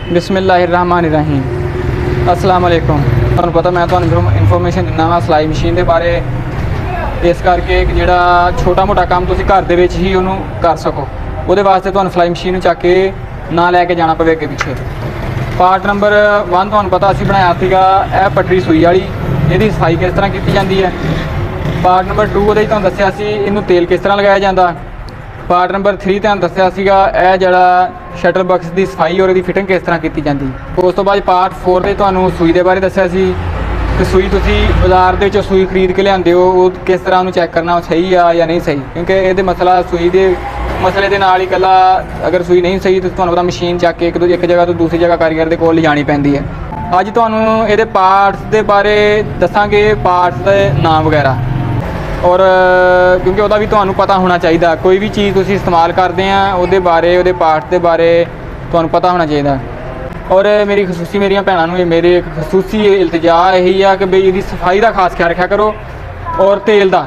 बिस्मिल्लाहिर्रहमानिर्रहीम। अस्सलाम वालेकुम। तुहानूं पता मैं तुहानूं इन्फॉर्मेशन दिंदा वा सिलाई मशीन के बारे, इस करके जिहड़ा छोटा मोटा काम तुसीं घर दे विच ही उहनूं कर सको, उहदे वास्ते तुहानूं सिलाई मशीन चक के ना लैके जाना पवे अगे पिछे। पार्ट नंबर 1 तुहानूं पता असीं बनाया सीगा यह पटरी सूई वाली, इहदी सफाई किस तरह की जाती है। पार्ट नंबर 2 ਉਹਦੇ ਤੁਹਾਨੂੰ ਦੱਸਿਆ ਸੀ ਇਹਨੂੰ ਤੇਲ ਕਿਸ ਤਰ੍ਹਾਂ ਲਗਾਇਆ ਜਾਂਦਾ। पार्ट नंबर 3 ਤੁਹਾਨੂੰ ਦੱਸਿਆ ਸੀਗਾ ਇਹ ਜਿਹੜਾ ਸ਼ਟਲ ਬਾਕਸ ਦੀ ਸਫਾਈ ਔਰ ਇਹਦੀ ਫਿਟਿੰਗ ਕਿਸ ਤਰ੍ਹਾਂ ਕੀਤੀ ਜਾਂਦੀ। ਉਸ ਤੋਂ ਬਾਅਦ ਪਾर्ट 4 ਦੇ ਤੁਹਾਨੂੰ ਸੂਈ ਦੇ ਬਾਰੇ ਦੱਸਿਆ ਸੀ ਕਿ ਸੂਈ ਤੁਸੀਂ ਬਾਜ਼ਾਰ ਦੇ ਵਿੱਚੋਂ ਸੂਈ ਖਰੀਦ ਕੇ ਲਿਆਉਂਦੇ ਹੋ, ਉਹ ਕਿਸ ਤਰ੍ਹਾਂ ਉਹਨੂੰ ਚੈੱਕ ਕਰਨਾ ਸਹੀ ਆ ਜਾਂ ਨਹੀਂ ਸਹੀ, ਕਿਉਂਕਿ ਇਹਦੇ ਮਸਲਾ ਸੂਈ ਦੇ ਮਸਲੇ ਦੇ ਨਾਲ ਹੀ ਇਕੱਲਾ ਅਗਰ ਸੂਈ ਨਹੀਂ ਸਹੀ ਤਾਂ ਤੁਹਾਨੂੰ ਪਤਾ ਮਸ਼ੀਨ ਚੱਕ ਕੇ ਇੱਕ ਜਗ੍ਹਾ ਤੋਂ ਦੂਸਰੀ ਜਗ੍ਹਾ ਕਾਰੀਗਰ ਦੇ ਕੋਲ ਲਿਜਾਣੀ ਪੈਂਦੀ ਹੈ। ਅੱਜ ਤੁਹਾਨੂੰ ਇਹਦੇ ਪਾਰਟਸ ਦੇ ਬਾਰੇ ਦੱਸਾਂਗੇ, ਪਾਰਟਸ ਦੇ ਨਾਮ ਵਗੈਰਾ, और क्योंकि वह भी तुहानूं पता होना चाहिए। कोई भी चीज़ तुसीं इस्तेमाल करते हैं वो बारे वो पार्ट के बारे तुहानूं पता होना चाहिए। और मेरी खसूसी मेरिया भैनों नूं मेरी एक खसूसी इल्तिजा यही है कि बई इसकी सफाई का खास ख्याल रखा करो और तेल का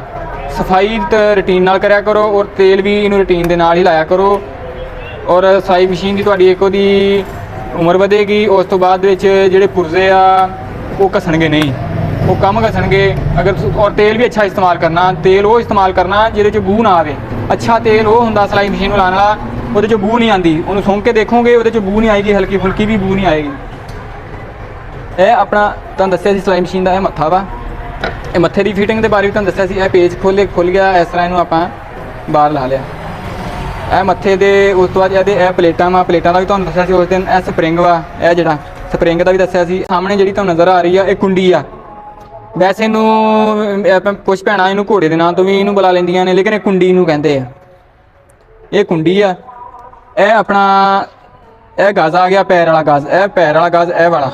सफाई रूटीन नाल करया करो और तेल भी इनू रूटीन के नाल ही लाया करो। और सिलाई मशीन की तुहाडी एक उहदी उम्र वधेगी, उस तो बाद जिहड़े पुरजे आ वो घसणगे नहीं, वो कम घसणगे। अगर और तेल भी अच्छा इस्तेमाल करना, तेल वो इस्तेमाल करना जिहदे बूह ना आवे। अच्छा तेल वो हुंदा सिलाई मशीन लाने वाला उहदे बूह नहीं आती, उन्होंने सूंघ के देखोगे उहदे बूह नहीं आएगी, हल्की फुल्की भी बूह नहीं आएगी। यह अपना तुहानूं दस्सिया सी सिलाई मशीन का यह मत्था वा, यह मत्थे की फिटिंग के बारे भी तुहानूं दस्सिया सी। यह पेज खुल गया, इस तरह इनू आपां बाहर ला लिया। यह मत्थे दे उस तो बाद यह प्लेटां वा, प्लेटां का भी तुहानूं दस्सिया सी उस दिन। यह स्प्रिंग वा, यह जिहड़ा स्प्रिंग का भी दस्सिया सी। सामने जिहड़ी तुहानूं नज़र आ रही है यह कुंडी आ। वैसे इनू कुछ भैन इनू घोड़े के नाम तो भी इनू बुला लेंदियां ने, लेकिन कुंडी इनू कहते हैं। ये कुंडी आ, यह अपना यह गज आ गया पैर वाला गज, यह पैर वाला गज, यह वाला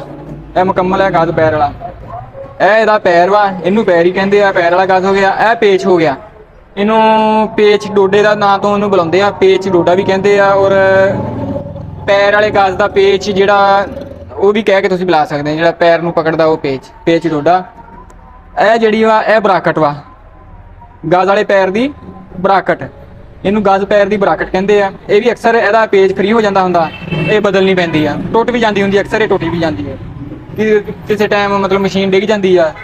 यह मुकम्मल है गज पैर वाला। यह इहदा पैर वा, इनू पैर ही कहते हैं, पैर वाला गज हो गया। यह पेच हो गया, इनू पेच डोडे का नाम तो इनू बुलाते हैं, पेच डोडा भी कहते हैं। और पैर वाले गज का पेच जिहड़ा वो भी कह के तुसीं बुला सकते हैं, जिहड़ा पैर नू पकड़दा वो पेच, पेच डोडा। यह जिहड़ी वा यह बराकट वा, गज वाले पैर की बराकट, इनू गज पैर की बराकट कहते हैं। ये भी अक्सर यदा पेज फ्री हो जाता हुंदा, ये बदलनी पैंदी है, टुट भी जाती हुंदी, अक्सर ये टुट भी जाती है कि किसी टाइम मतलब मशीन डिग जाती है।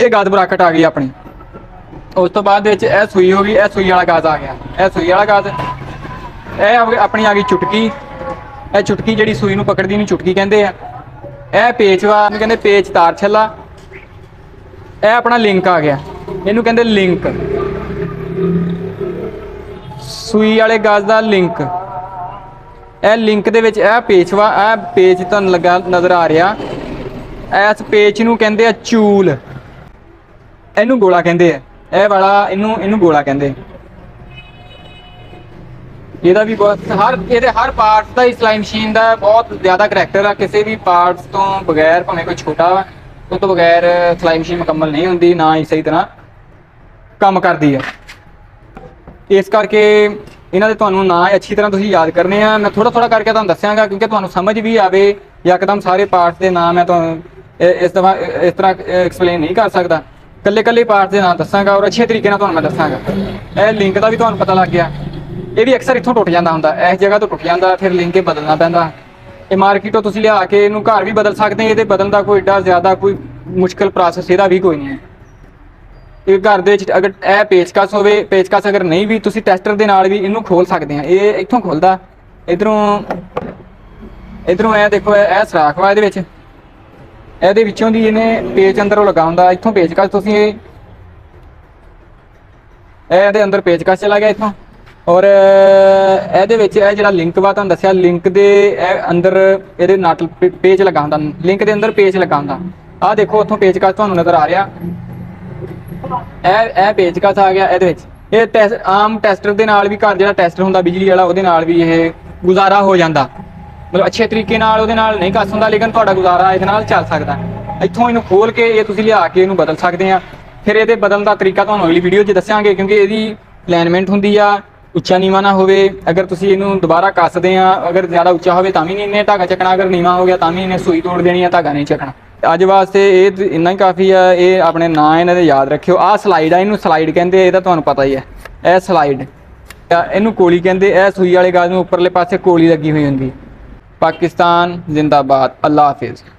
ये गज बराकट आ गई अपनी। उस तो बाद यह सूई हो गई, यह सूई वाला गज आ गया, यह सूई वाला गज। यह अपनी आ गई चुटकी, यह चुटकी जिहड़ी सूई नूं पकड़दी इनू चुटकी कहते हैं। यह पेच वा, कहते पेच तार छल्ला। यह अपना लिंक आ गया, इनू कहते लिंक, सूई वाले गज का लिंक। यह लिंक दे विच यह पेच वा, यह पेच तुहानूं लगा नज़र आ रहा, इस पेच नूं कहते चूल, इनू गोला कहते हैं। यह वाला इनू गोला कहते। ਇਹਦਾ भी बहुत हर पार्ट्स का सिलाई मशीन का बहुत ज़्यादा करैक्टर है। किसी भी पार्ट्स तो बगैर भावें कोई छोटा वा उस तो बगैर सिलाई मशीन मुकम्मल नहीं होंगी, ना ही सही तरह काम करती है। इस करके इन्हों के तुहानूं ना अच्छी तरह तुसीं याद करने हैं। मैं थोड़ा थोड़ा करके तुहानूं दस्सांगा क्योंकि तुहानूं समझ भी आवे, यकदम सारे पार्ट्स के नाम मैं तुहानूं इस तरह एक्सप्लेन नहीं कर सकता। कल्ले कल्ले पार्ट्स के नाम दस्सांगा और अच्छे तरीके नाल तुहानूं मैं दस्सांगा। यह लिंक का भी तुहानूं पता लग गया, ये भी अक्सर इत्थों टुट जाता हुंदा, इस जगह तो टुट जाता, फिर लिंक बदलना पैंदा। ये मार्केटों तुसीं लिया के इनू घर भी बदल सकते हैं, ये बदलने का कोई एडा ज़्यादा कोई मुश्किल प्रोसैस ਇਹਦਾ भी कोई नहीं है। ये घर ਦੇ ਵਿੱਚ अगर यह पेचकस होवे, पेचकस अगर नहीं भी तुसीं टैस्टर ਦੇ ਨਾਲ भी इनू खोल सकते हैं। ये इत्थों खुलदा, इधरों यह देखो यह सराख वा, ਇਹਦੇ ਵਿੱਚੋਂ ਦੀ ਇਹਨੇ पेच अंदरों लगा ਹੁੰਦਾ। इत्थों पेचकस तुसीं ਇਹਦੇ अंदर पेचकस चला गया इत्थों। और ਇਹਦੇ ਵਿੱਚ ਇਹ ਜਿਹੜਾ ਲਿੰਕ ਵਾ ਤੁਹਾਨੂੰ ਦੱਸਿਆ, ਲਿੰਕ ਦੇ ਅੰਦਰ ਇਹਦੇ ਨਟ पेच लगा ਹੁੰਦਾ, लिंक ਦੇ अंदर पेच लगा ਹੁੰਦਾ। ਆਹ देखो ਉੱਥੋਂ पेचकस ਤੁਹਾਨੂੰ नज़र आ रहा, ਇਹ पेचकस आ गया। ਇਹਦੇ ਵਿੱਚ ਇਹ आम टैस्टर ਦੇ ਨਾਲ भी घर ਜਿਹੜਾ टैस्टर ਹੁੰਦਾ बिजली वाला ਉਹਦੇ ਨਾਲ भी ਇਹ गुजारा हो जाता, मतलब अच्छे तरीके नाल ਉਹਦੇ ਨਾਲ नहीं कस ਹੁੰਦਾ, लेकिन ਤੁਹਾਡਾ गुजारा ਇਹਦੇ ਨਾਲ ਚੱਲ ਸਕਦਾ। ਇੱਥੋਂ ਇਹਨੂੰ खोल के ये ਤੁਸੀਂ ਲਿਆ ਕੇ ਇਹਨੂੰ बदल सकते हैं। फिर ਇਹਦੇ बदलਣ ਦਾ तरीका ਤੁਹਾਨੂੰ अगली वीडियो 'ਚ ਦੱਸਾਂਗੇ, क्योंकि ਇਹਦੀ ਅਲਾਈਨमेंट ਹੁੰਦੀ ਆ, ਉੱਚਾ ਨੀਵਾਂ ना होवे। अगर तुसीं ਇਹਨੂੰ दोबारा कसदे आ, अगर ज़्यादा ਉੱਚਾ होवे तां भी नहीं इन्ने धागा ਚੱਕਣਾ, अगर नीवां हो गया तां भी इन्ने सूई तोड़ देनी है, धागा नहीं ਚੱਕਣਾ। अज वास्ते ये इन्ना ही काफ़ी है। ये अपने ना इन्हां दे याद रखियो। आ स्लाइड आ, इनू स्लाइड कहते, ये तुहानूं पता ही है। यह स्लाइड इनू कोली कहते, यह सूई वाले गज नूं उपरले पासे कोली लगी हुई होंदी, पाकिस्तान जिंदाबाद। अल्लाह हाफिज़।